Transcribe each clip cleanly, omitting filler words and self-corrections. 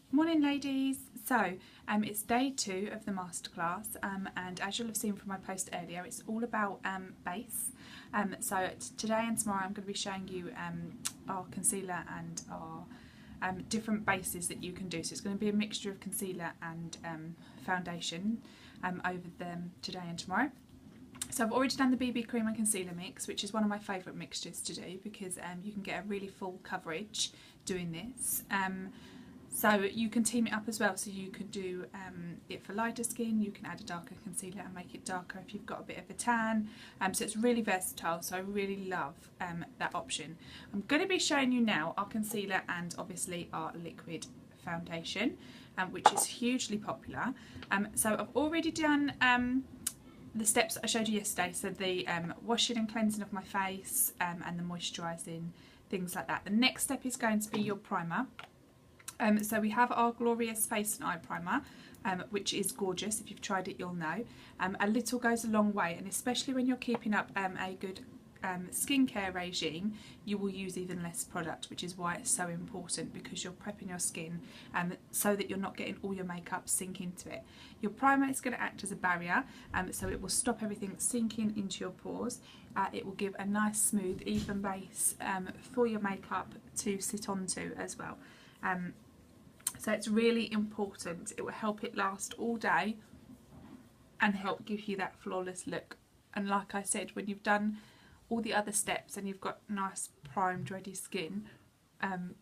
Morning ladies. So it's day 2 of the masterclass and as you'll have seen from my post earlier, it's all about base. So today and tomorrow I'm going to be showing you our concealer and our different bases that you can do. So it's going to be a mixture of concealer and foundation over them today and tomorrow. So I've already done the BB cream and concealer mix, which is one of my favourite mixtures to do because you can get a really full coverage doing this. So you can team it up as well, so you can do it for lighter skin, you can add a darker concealer and make it darker if you've got a bit of a tan. So it's really versatile, so I really love that option. I'm going to be showing you now our concealer and obviously our liquid foundation, which is hugely popular. So I've already done the steps that I showed you yesterday, so the washing and cleansing of my face and the moisturising, things like that. The next step is going to be your primer. So we have our Glorious Face and Eye Primer, which is gorgeous. If you've tried it, you'll know. A little goes a long way, and especially when you're keeping up a good skincare regime, you will use even less product, which is why it's so important, because you're prepping your skin so that you're not getting all your makeup sink into it. Your primer is going to act as a barrier, so it will stop everything sinking into your pores. It will give a nice, smooth, even base for your makeup to sit onto as well. So it's really important. It will help it last all day and help give you that flawless look. And like I said, when you've done all the other steps and you've got nice primed ready skin,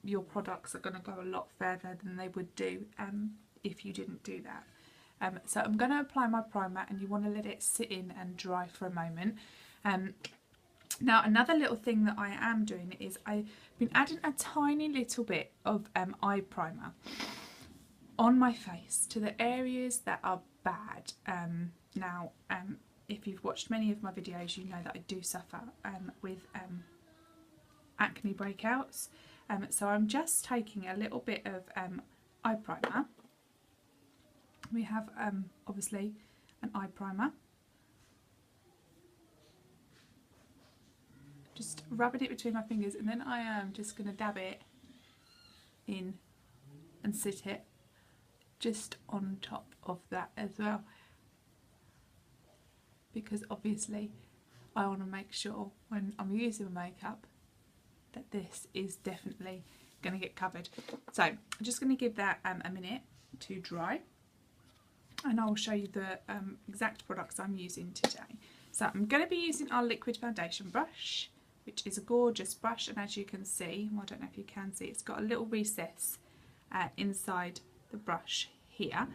your products are going to go a lot further than they would do if you didn't do that. So I'm going to apply my primer, and you want to let it sit in and dry for a moment. Now another little thing that I am doing is I've been adding a tiny little bit of eye primer on my face to the areas that are bad. Now if you've watched many of my videos, you know that I do suffer with acne breakouts. So I'm just taking a little bit of eye primer. We have obviously an eye primer. Just rubbing it between my fingers, and then I am just going to dab it in and sit it just on top of that as well, because obviously I want to make sure when I'm using makeup that this is definitely going to get covered. So I'm just going to give that a minute to dry, and I'll show you the exact products I'm using today. So I'm going to be using our liquid foundation brush, which is a gorgeous brush, and as you can see, well, I don't know if you can see, it's got a little recess inside the brush here.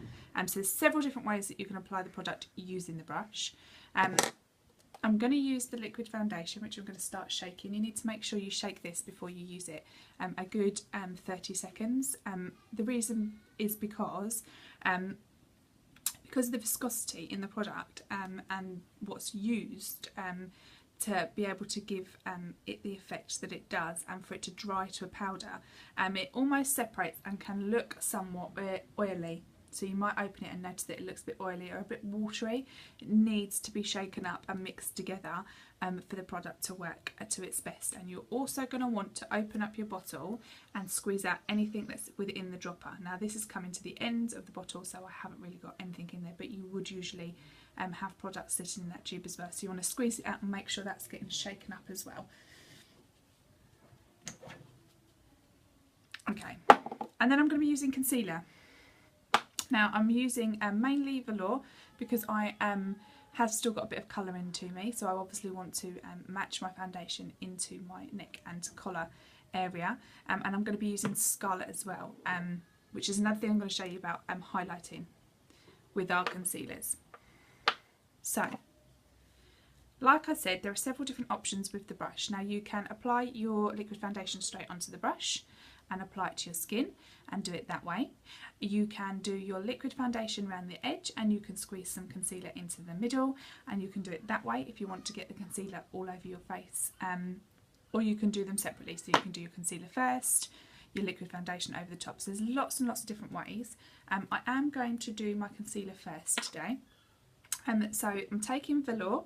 So there's several different ways that you can apply the product using the brush. I'm going to use the liquid foundation, which I'm going to start shaking. You need to make sure you shake this before you use it a good 30 seconds. The reason is because of the viscosity in the product and what's used to be able to give it the effect that it does, and for it to dry to a powder. It almost separates and can look somewhat oily. So you might open it and notice that it looks a bit oily or a bit watery. It needs to be shaken up and mixed together for the product to work to its best. And you're also going to want to open up your bottle and squeeze out anything that's within the dropper. Now this is coming to the end of the bottle, so I haven't really got anything in there, but you would usually have products sitting in that tube as well. So you want to squeeze it out and make sure that's getting shaken up as well. Okay, and then I'm going to be using concealer. Now I'm using mainly Velour because I have still got a bit of colour into me, so I obviously want to match my foundation into my neck and collar area, and I'm going to be using Scarlet as well, which is another thing I'm going to show you about highlighting with our concealers. So, like I said, there are several different options with the brush. Now you can apply your liquid foundation straight onto the brush and apply it to your skin and do it that way. You can do your liquid foundation around the edge, and you can squeeze some concealer into the middle, and you can do it that way if you want to get the concealer all over your face. Or you can do them separately, so you can do your concealer first, your liquid foundation over the top. So there's lots and lots of different ways. I am going to do my concealer first today. So I'm taking Velour,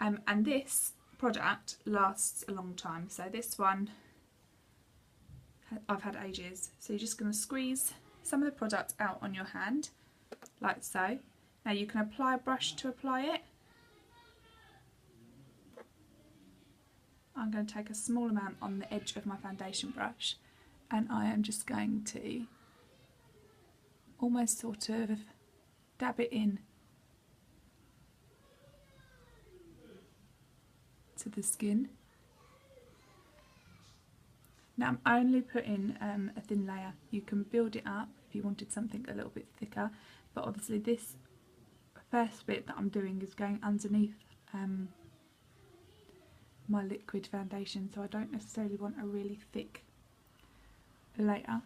and this product lasts a long time. So this one I've had ages. So you're just going to squeeze some of the product out on your hand, like so. Now you can apply a brush to apply it. I'm going to take a small amount on the edge of my foundation brush, and I am just going to almost sort of dab it in to the skin. Now I'm only putting a thin layer. You can build it up if you wanted something a little bit thicker, but obviously this first bit that I'm doing is going underneath my liquid foundation, so I don't necessarily want a really thick layer.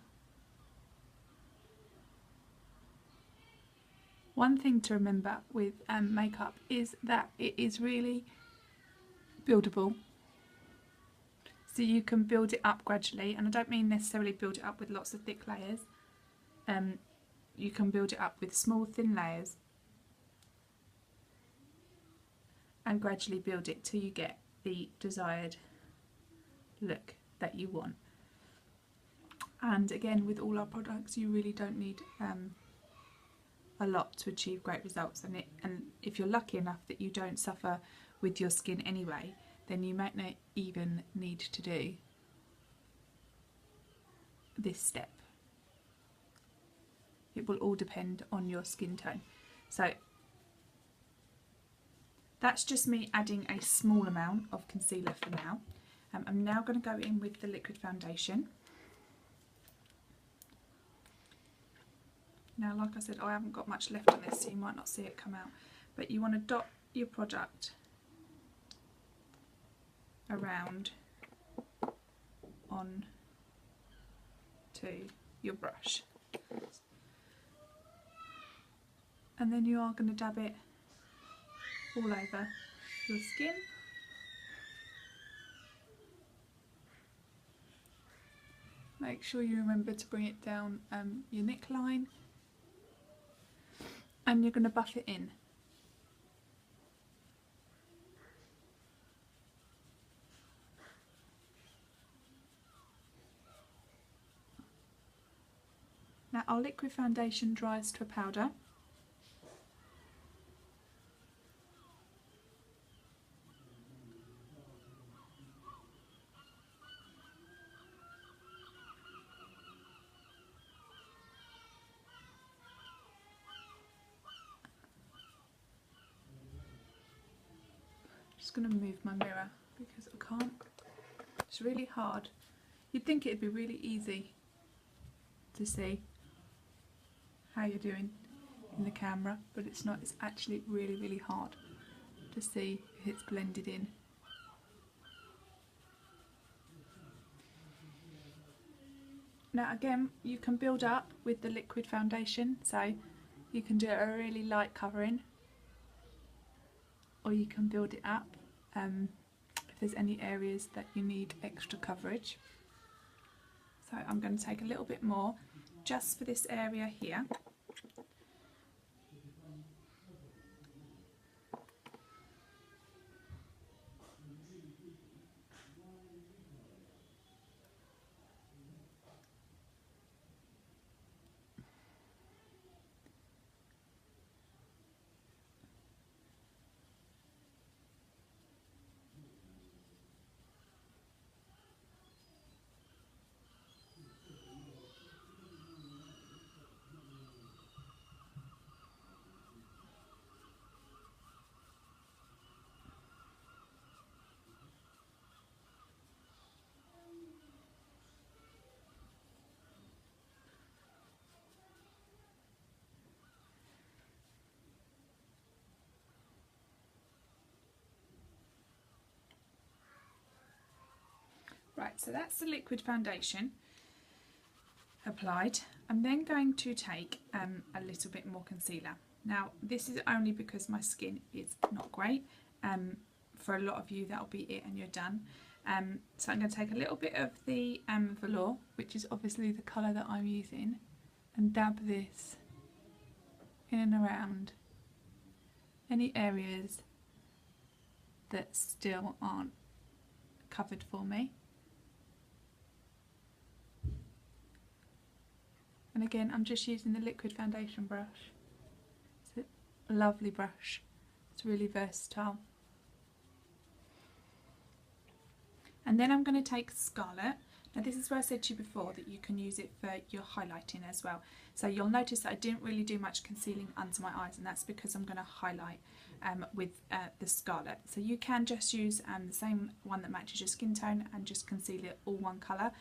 One thing to remember with makeup is that it is really buildable, so you can build it up gradually, and I don't mean necessarily build it up with lots of thick layers. You can build it up with small thin layers and gradually build it till you get the desired look that you want. And again, with all our products, you really don't need a lot to achieve great results, and if you're lucky enough that you don't suffer with your skin anyway, then you might not even need to do this step. It will all depend on your skin tone. So that's just me adding a small amount of concealer for now. I'm now going to go in with the liquid foundation. Now, like I said, I haven't got much left on this, so you might not see it come out, but you want to dot your product around on to your brush, and then you are going to dab it all over your skin. Make sure you remember to bring it down your neckline, and you're going to buff it in. Now our liquid foundation dries to a powder. Just going to move my mirror because I can't. It's really hard. You'd think it'd be really easy to see how you're doing in the camera, but it's not. It's actually really, really hard to see if it's blended in. Now again, you can build up with the liquid foundation, so you can do a really light covering, or you can build it up if there's any areas that you need extra coverage. So I'm going to take a little bit more just for this area here. Right, so that's the liquid foundation applied. I'm then going to take a little bit more concealer. Now this is only because my skin is not great. For a lot of you that'll be it and you're done. So I'm going to take a little bit of the Velour, which is obviously the colour that I'm using, and dab this in and around any areas that still aren't covered for me. And again, I'm just using the liquid foundation brush. It's a lovely brush. It's really versatile. And then I'm going to take Scarlet. Now this is where I said to you before that you can use it for your highlighting as well. So you'll notice that I didn't really do much concealing under my eyes, and that's because I'm going to highlight with the Scarlet. So you can just use the same one that matches your skin tone and just conceal it all one colour,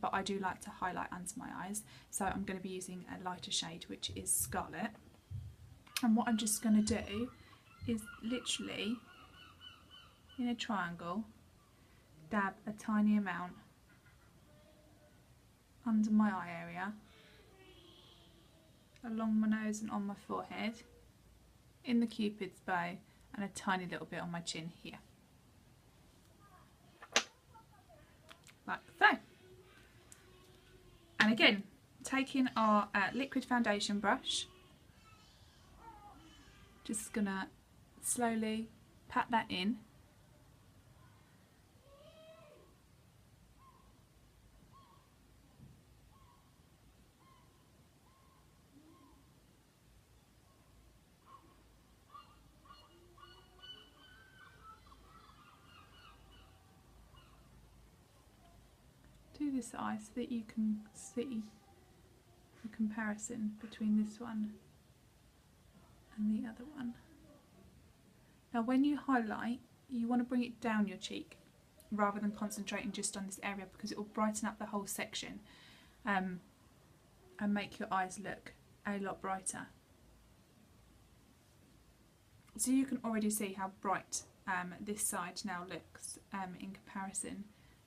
but I do like to highlight under my eyes. So I'm going to be using a lighter shade, which is Scarlet. And what I'm just going to do is literally, in a triangle, dab a tiny amount under my eye area, along my nose and on my forehead, in the Cupid's bow, and a tiny little bit on my chin here. Like so. And again, taking our liquid foundation brush, just gonna slowly pat that in. Do this eye so that you can see the comparison between this one and the other one. Now when you highlight, you want to bring it down your cheek rather than concentrating just on this area, because it will brighten up the whole section and make your eyes look a lot brighter. So you can already see how bright this side now looks in comparison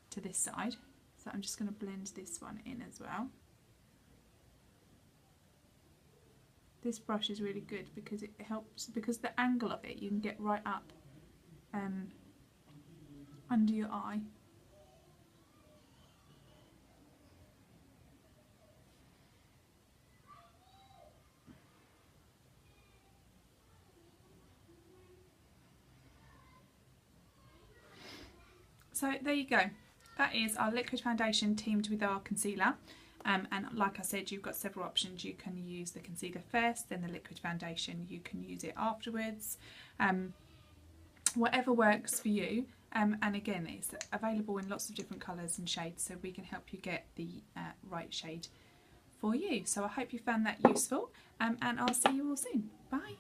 to this side. So I'm just going to blend this one in as well. This brush is really good because it helps, because the angle of it you can get right up under your eye. So there you go. That is our liquid foundation teamed with our concealer. And like I said, you've got several options. You can use the concealer first, then the liquid foundation. You can use it afterwards. Whatever works for you. And again, it's available in lots of different colours and shades, so we can help you get the right shade for you. So I hope you found that useful, and I'll see you all soon. Bye.